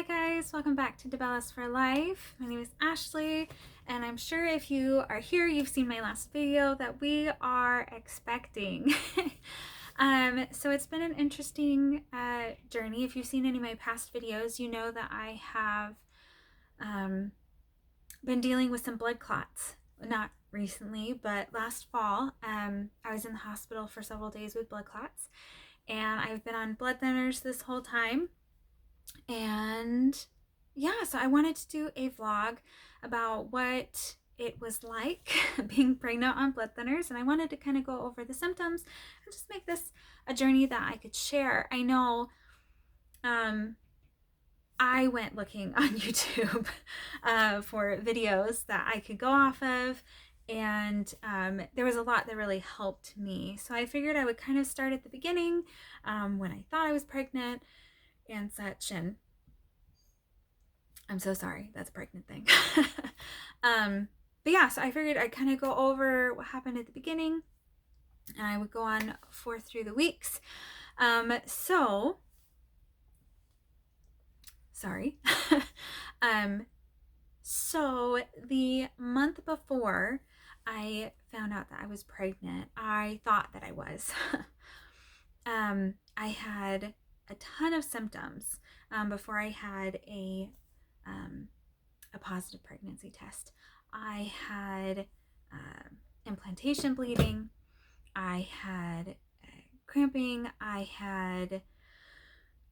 guys, welcome back to DeBellas for Life. My name is Ashley, and I'm sure if you are here, you've seen my last video that we are expecting. So it's been an interesting journey. If you've seen any of my past videos, you know that I have been dealing with some blood clots. Not recently, but last fall, I was in the hospital for several days with blood clots, and I've been on blood thinners this whole time. And yeah, so I wanted to do a vlog about what it was like being pregnant on blood thinners, and I wanted to kind of go over the symptoms and just make this a journey that I could share. I know I went looking on YouTube for videos that I could go off of, and there was a lot that really helped me. So I figured I would kind of start at the beginning, when I thought I was pregnant and such. And I'm so sorry, that's a pregnant thing. But yeah, so I figured I'd kind of go over what happened at the beginning, and I would go on forth through the weeks. So the month before I found out that I was pregnant, I thought that I was. I had a ton of symptoms before I had a positive pregnancy test. I had implantation bleeding, I had cramping, I had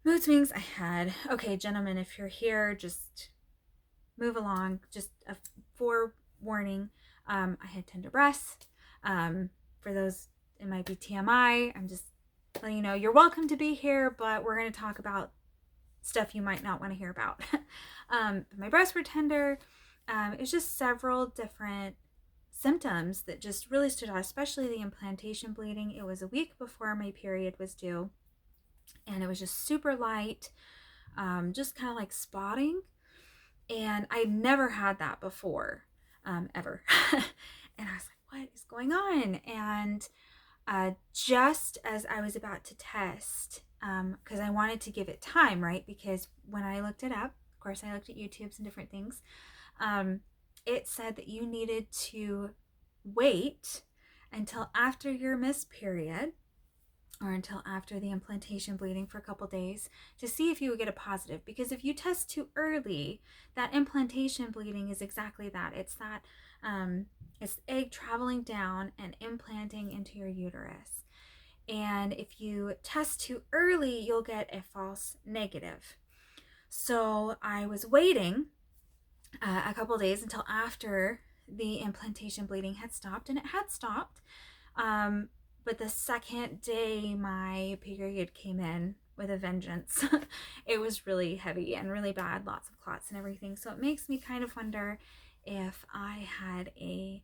mood swings, I had, okay, gentlemen, if you're here, just move along, just a forewarning, I had tender breasts. For those, it might be TMI, I'm just letting you know, you're welcome to be here, but we're going to talk about stuff you might not want to hear about. My breasts were tender. It was just several different symptoms that just really stood out, especially the implantation bleeding. It was a week before my period was due, and it was just super light, just kind of like spotting. And I'd never had that before, ever. And I was like, what is going on? And just as I was about to test, because I wanted to give it time, right? Because when I looked it up, of course, I looked at YouTube's and different things. It said that you needed to wait until after your missed period, or until after the implantation bleeding, for a couple days to see if you would get a positive. Because if you test too early, that implantation bleeding is exactly that. It's that it's the egg traveling down and implanting into your uterus. And if you test too early, you'll get a false negative. So I was waiting a couple days until after the implantation bleeding had stopped, and it had stopped. But the second day my period came in with a vengeance. It was really heavy and really bad, lots of clots and everything. So it makes me kind of wonder if I had a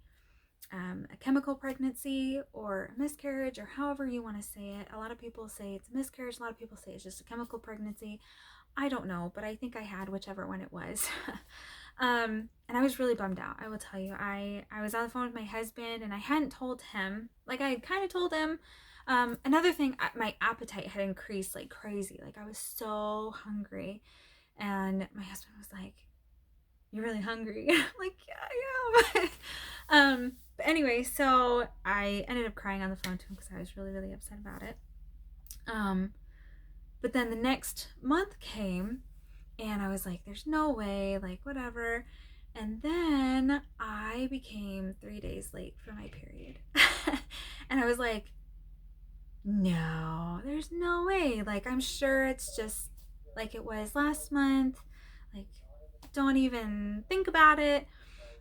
chemical pregnancy or a miscarriage, or however you want to say it. A lot of people say it's a miscarriage, a lot of people say it's just a chemical pregnancy. I don't know, but I think I had whichever one it was. And I was really bummed out, I will tell you. I was on the phone with my husband, and I hadn't told him. Like, I had kind of told him. Another thing, my appetite had increased like crazy. Like, I was so hungry. And my husband was like, "You're really hungry?" I'm like, "Yeah, I am." But anyway, so I ended up crying on the phone to him because I was really, really upset about it. But then the next month came, and I was like, there's no way, like, whatever. And then I became 3 days late for my period. And I was like, no, there's no way. Like, I'm sure it's just like it was last month. Like, don't even think about it.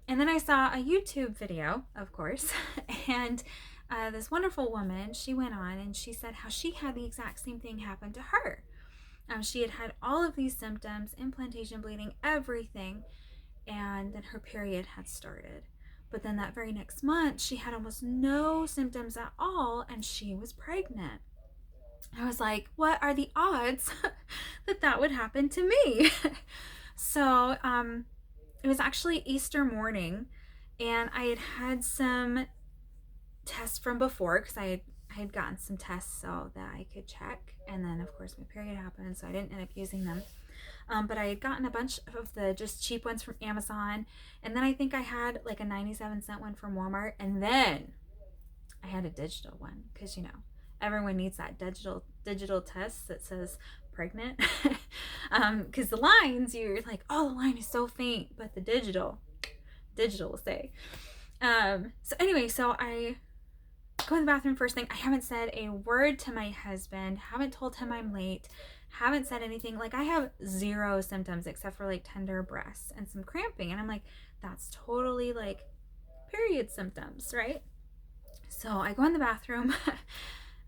And then I saw a YouTube video, of course, and this wonderful woman, she went on and she said how she had the exact same thing happen to her. She had had all of these symptoms, implantation bleeding, everything, and then her period had started. But then that very next month, she had almost no symptoms at all, and she was pregnant. I was like, what are the odds that that would happen to me? So it was actually Easter morning, and I had had some tests from before, because I had gotten some tests so that I could check, and then of course my period happened, so I didn't end up using them. But I had gotten a bunch of the just cheap ones from Amazon, and then I think I had like a 97-cent one from Walmart, and then I had a digital one because everyone needs that digital test that says pregnant. Because the lines, you're like, oh, the line is so faint, but the digital will say. So anyway, so I go in the bathroom first thing. I haven't said a word to my husband, haven't told him I'm late, haven't said anything. Like, I have zero symptoms except for like tender breasts and some cramping, and I'm like, that's totally like period symptoms, right? So I go in the bathroom.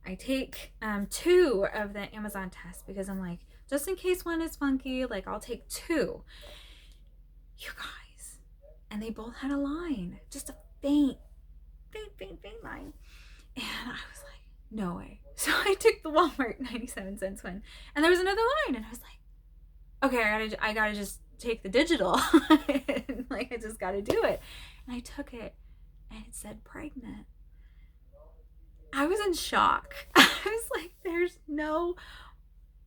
I take 2 of the Amazon tests because I'm like, just in case one is funky, like I'll take 2. You guys, and they both had a line, just a faint line. And I was like, no way. So I took the Walmart 97-cent one, and there was another line, and I was like, okay, I gotta just take the digital. Like, I just gotta do it. And I took it, and it said pregnant. I was in shock. I was like, there's no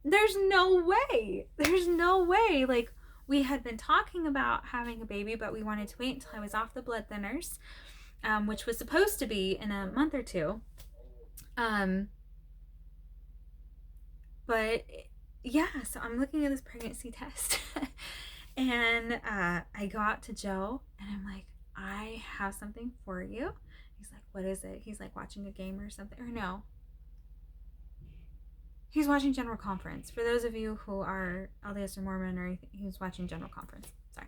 way. There's no way. Like, we had been talking about having a baby, but we wanted to wait until I was off the blood thinners, which was supposed to be in a month or 2. But yeah, so I'm looking at this pregnancy test and I go out to Joe and I'm like, I have something for you. He's like, what is it? He's like watching a game or something. Or no, he's watching General Conference. For those of you who are LDS or Mormon or anything, he was watching General Conference. Sorry.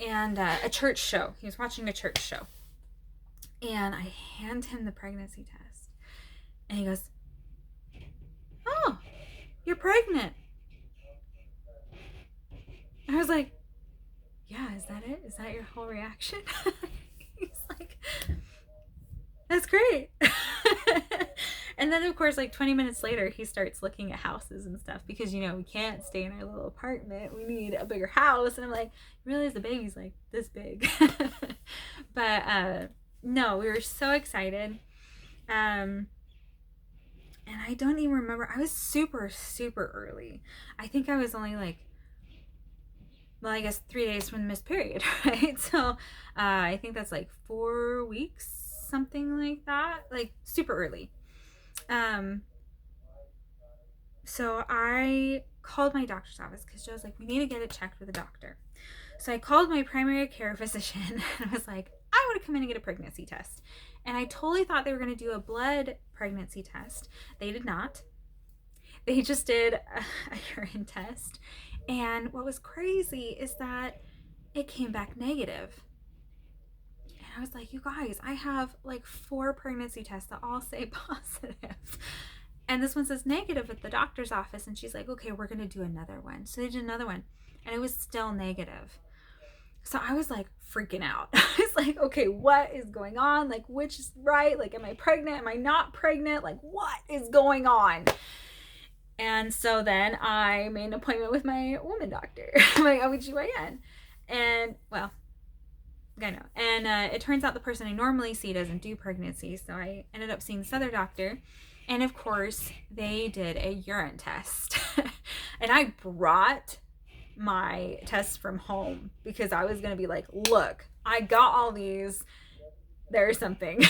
And a church show. He was watching a church show. And I hand him the pregnancy test. And he goes, oh, you're pregnant. I was like, yeah, is that it? Is that your whole reaction? He's like, that's great. And then, of course, like 20 minutes later, he starts looking at houses and stuff because, we can't stay in our little apartment. We need a bigger house. And I'm like, you realize the baby's like this big. But no, we were so excited. And I don't even remember. I was super, super early. I think I was only like, well, I guess 3 days from the missed period, right? So I think that's like 4 weeks, something like that, like super early. So I called my doctor's office because Joe's like, we need to get it checked with a doctor. So I called my primary care physician and I was like, I want to come in and get a pregnancy test. And I totally thought they were going to do a blood pregnancy test. They did not. They just did a urine test. And what was crazy is that it came back negative. And I was like, you guys, I have like 4 pregnancy tests that all say positive. And this one says negative at the doctor's office. And she's like, okay, we're going to do another one. So they did another one. And it was still negative. So I was like freaking out. I was like, okay, what is going on? Like, which is right? Like, am I pregnant? Am I not pregnant? Like, what is going on? And so then I made an appointment with my woman doctor, my OBGYN. And, well, I know. And it turns out the person I normally see doesn't do pregnancy. So I ended up seeing this other doctor. And, of course, they did a urine test. And I brought my tests from home because I was going to be like, look, I got all these. There's something.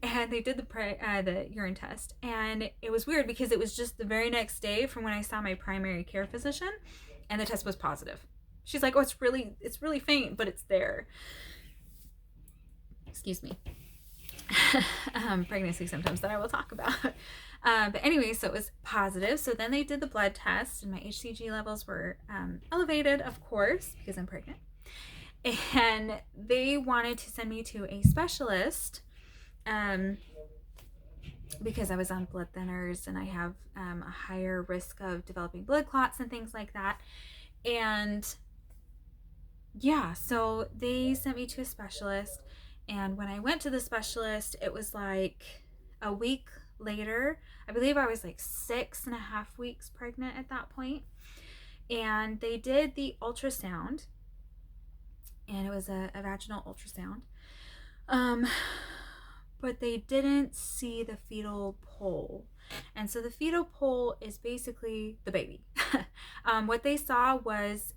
And they did the urine test, and it was weird because it was just the very next day from when I saw my primary care physician, and the test was positive. She's like, oh, it's really faint, but it's there. Excuse me. Pregnancy symptoms that I will talk about. But anyway, so it was positive. So then they did the blood test, and my HCG levels were elevated, of course, because I'm pregnant. And they wanted to send me to a specialist because I was on blood thinners and I have a higher risk of developing blood clots and things like that. And yeah, so they sent me to a specialist. And when I went to the specialist, it was like a week later. I believe I was like 6.5 weeks pregnant at that point. And they did the ultrasound. And it was a vaginal ultrasound. But they didn't see the fetal pole. And so the fetal pole is basically the baby. What they saw was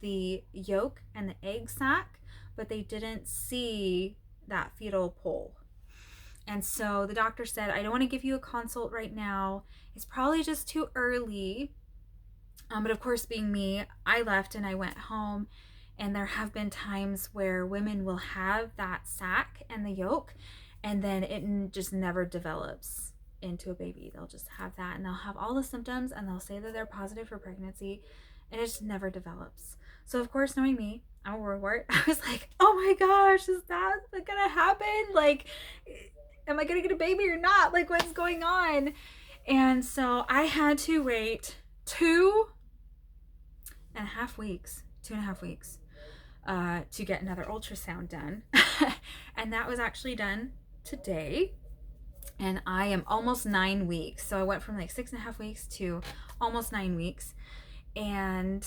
the yolk and the egg sac, but they didn't see that fetal pole. And so the doctor said, I don't want to give you a consult right now. It's probably just too early. But of course, being me, I left and I went home. And there have been times where women will have that sac and the yolk, and then it just never develops into a baby. They'll just have that, and they'll have all the symptoms, and they'll say that they're positive for pregnancy, and it just never develops. So of course, knowing me, I'm a worrywart. I was like, oh my gosh, is that gonna happen? Like, am I gonna get a baby or not? Like, what's going on? And so I had to wait 2.5 weeks to get another ultrasound done. And that was actually done today. And I am almost 9 weeks. So I went from like 6.5 weeks to almost 9 weeks. And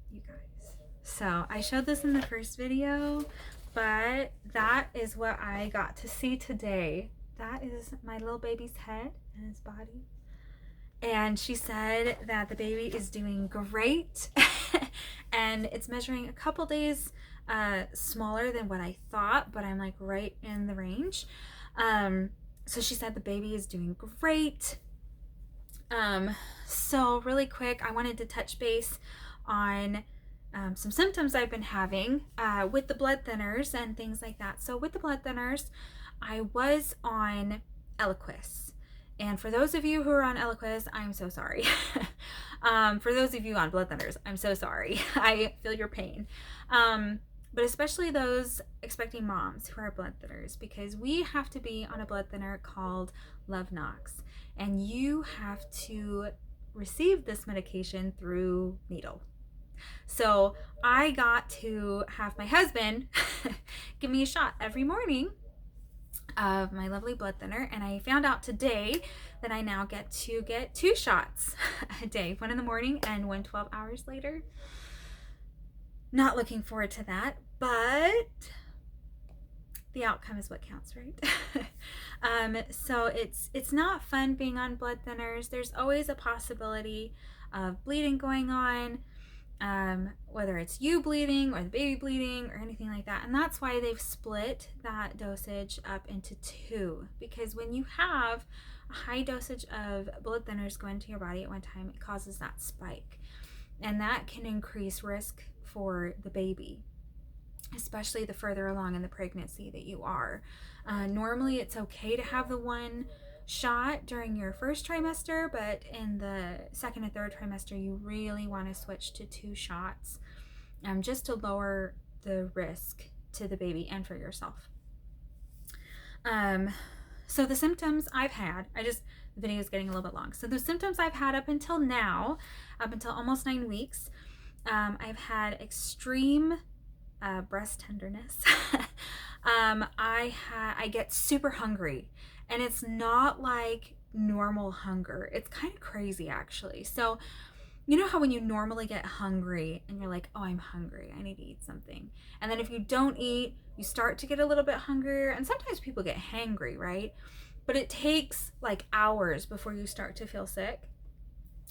you guys, so I showed this in the first video, but that is what I got to see today. That is my little baby's head and his body. And she said that the baby is doing great. And it's measuring a couple days smaller than what I thought, but I'm like right in the range. So she said the baby is doing great. So really quick, I wanted to touch base on some symptoms I've been having with the blood thinners and things like that. So with the blood thinners, I was on Eliquis. And for those of you who are on Eliquis, I'm so sorry. For those of you on blood thinners, I'm so sorry. I feel your pain. But especially those expecting moms who are blood thinners, because we have to be on a blood thinner called Lovenox. And you have to receive this medication through needle. So I got to have my husband give me a shot every morning of my lovely blood thinner, and I found out today that I now get to get 2 shots a day, one in the morning and one 12 hours later. Not looking forward to that, but the outcome is what counts, right? So it's not fun being on blood thinners. There's always a possibility of bleeding going on, whether it's you bleeding or the baby bleeding or anything like that. And that's why they've split that dosage up into 2, because when you have a high dosage of blood thinners go into your body at one time, it causes that spike, and that can increase risk for the baby, especially the further along in the pregnancy that you are. Normally it's okay to have the 1 shot during your first trimester, but in the second and third trimester you really want to switch to 2 shots, just to lower the risk to the baby and for yourself. So the symptoms I've had, the video is getting a little bit long. So the symptoms I've had up until now, up until almost 9 weeks, I've had extreme breast tenderness. I get super hungry, and it's not like normal hunger. It's kind of crazy, actually. So you know how when you normally get hungry and you're like, oh, I'm hungry, I need to eat something. And then if you don't eat, you start to get a little bit hungrier. And sometimes people get hangry, right? But it takes like hours before you start to feel sick,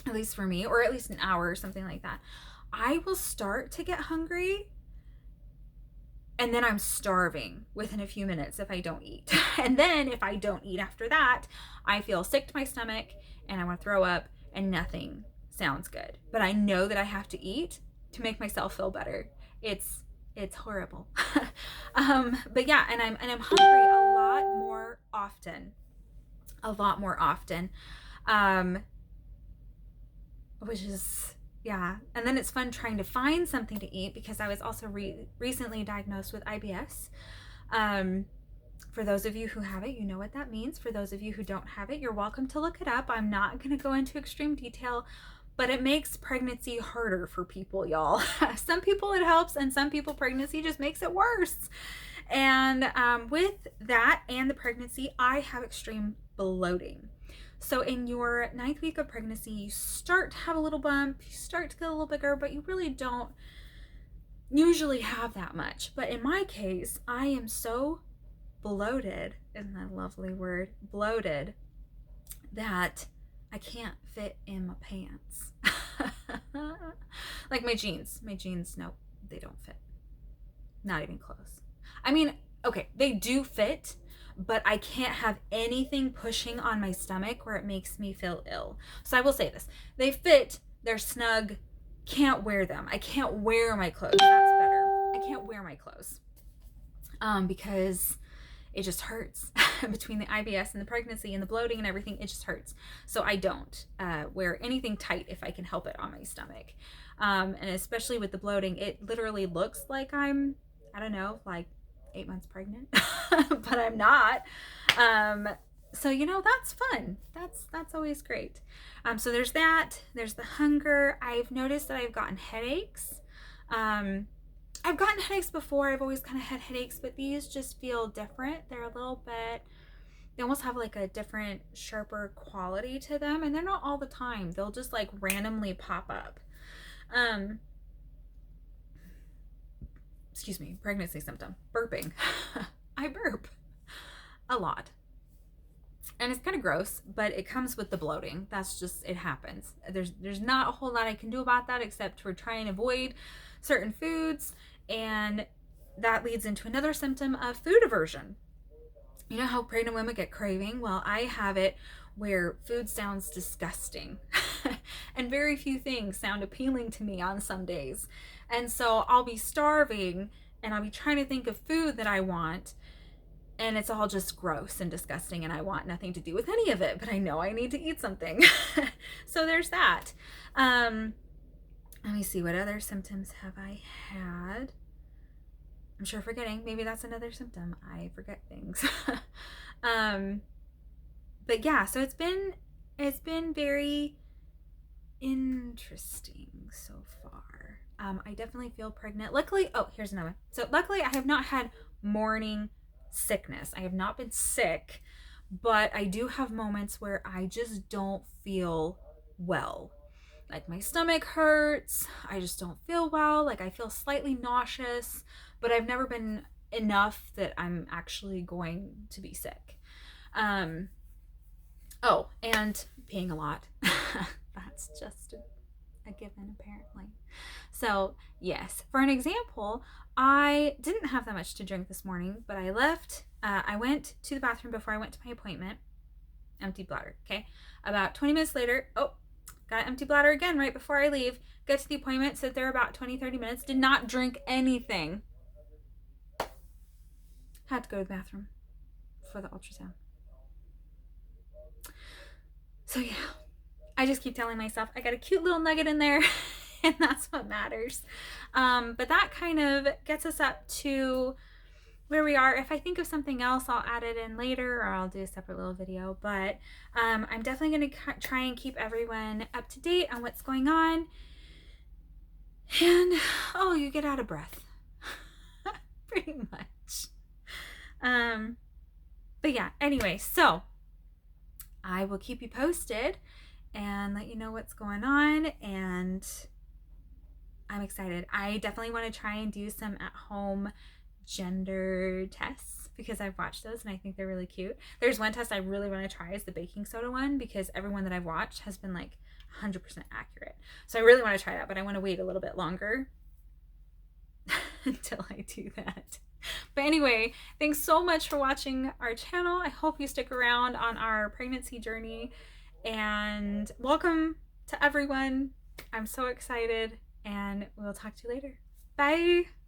at least for me, or at least an hour or something like that. I will start to get hungry, and then I'm starving within a few minutes if I don't eat. And then if I don't eat after that, I feel sick to my stomach and I want to throw up, and nothing sounds good. But I know that I have to eat to make myself feel better. It's horrible. But yeah, and I'm hungry a lot more often. Which is, yeah. And then it's fun trying to find something to eat, because I was also recently diagnosed with IBS. For those of you who have it, you know what that means. For those of you who don't have it, you're welcome to look it up. I'm not going to go into extreme detail, but it makes pregnancy harder for people, y'all. Some people it helps, and some people pregnancy just makes it worse. And with that and the pregnancy, I have extreme bloating. So in your 9th week of pregnancy, you start to have a little bump, you start to get a little bigger, but you really don't usually have that much. But in my case, I am so bloated, isn't that a lovely word? Bloated, that I can't fit in my pants. Like my jeans, nope, they don't fit. Not even close. I mean, okay, they do fit, but I can't have anything pushing on my stomach where it makes me feel ill. So I will say this. They fit, they're snug, can't wear them. I can't wear my clothes. That's better. I can't wear my clothes. Because it just hurts. Between the IBS and the pregnancy and the bloating and everything, it just hurts. So I don't wear anything tight if I can help it on my stomach. And especially with the bloating, it literally looks like I'm, I don't know, like 8 months pregnant, but I'm not. So, you know, that's fun. That's always great. So there's that. There's the hunger. I've noticed that I've gotten headaches. I've gotten headaches before. I've always kind of had headaches, but these just feel different. They're a little bit, they almost have like a different, sharper quality to them, and they're not all the time. They'll just like randomly pop up. Excuse me, pregnancy symptom, burping. I burp a lot. And it's kind of gross, but it comes with the bloating. That's just, it happens. There's not a whole lot I can do about that except for try and avoid certain foods, and that leads into another symptom of food aversion. You know how pregnant women get craving? Well, I have it where food sounds disgusting and very few things sound appealing to me on some days. And so I'll be starving and I'll be trying to think of food that I want, and it's all just gross and disgusting and I want nothing to do with any of it, but I know I need to eat something. So there's that. Let me see, what other symptoms have I had? I'm sure forgetting. Maybe that's another symptom. I forget things. But yeah, so it's been very interesting so far. I definitely feel pregnant. Luckily, oh, here's another. So luckily I have not had morning sickness. I have not been sick, but I do have moments where I just don't feel well. Like my stomach hurts, I just don't feel well, like I feel slightly nauseous, but I've never been enough that I'm actually going to be sick. Oh, and peeing a lot. That's just a given, apparently. So yes, for an example, I didn't have that much to drink this morning, but I left, I went to the bathroom before I went to my appointment. Empty bladder, okay? About 20 minutes later, oh, got an empty bladder again right before I leave. Get to the appointment, sit there about 20-30 minutes, did not drink anything. Had to go to the bathroom for the ultrasound. So yeah, I just keep telling myself I got a cute little nugget in there and that's what matters. But that kind of gets us up to where we are. If I think of something else, I'll add it in later, or I'll do a separate little video. But I'm definitely going to try and keep everyone up to date on what's going on. And oh, you get out of breath. Pretty much. But yeah, anyway, so I will keep you posted and let you know what's going on, and I'm excited. I definitely want to try and do some at-home gender tests because I've watched those and I think they're really cute. There's one test I really want to try is the baking soda one, because everyone that I've watched has been like 100% accurate. So I really want to try that, but I want to wait a little bit longer until I do that. But anyway, thanks so much for watching our channel. I hope you stick around on our pregnancy journey, and welcome to everyone. I'm so excited, and we'll talk to you later. Bye.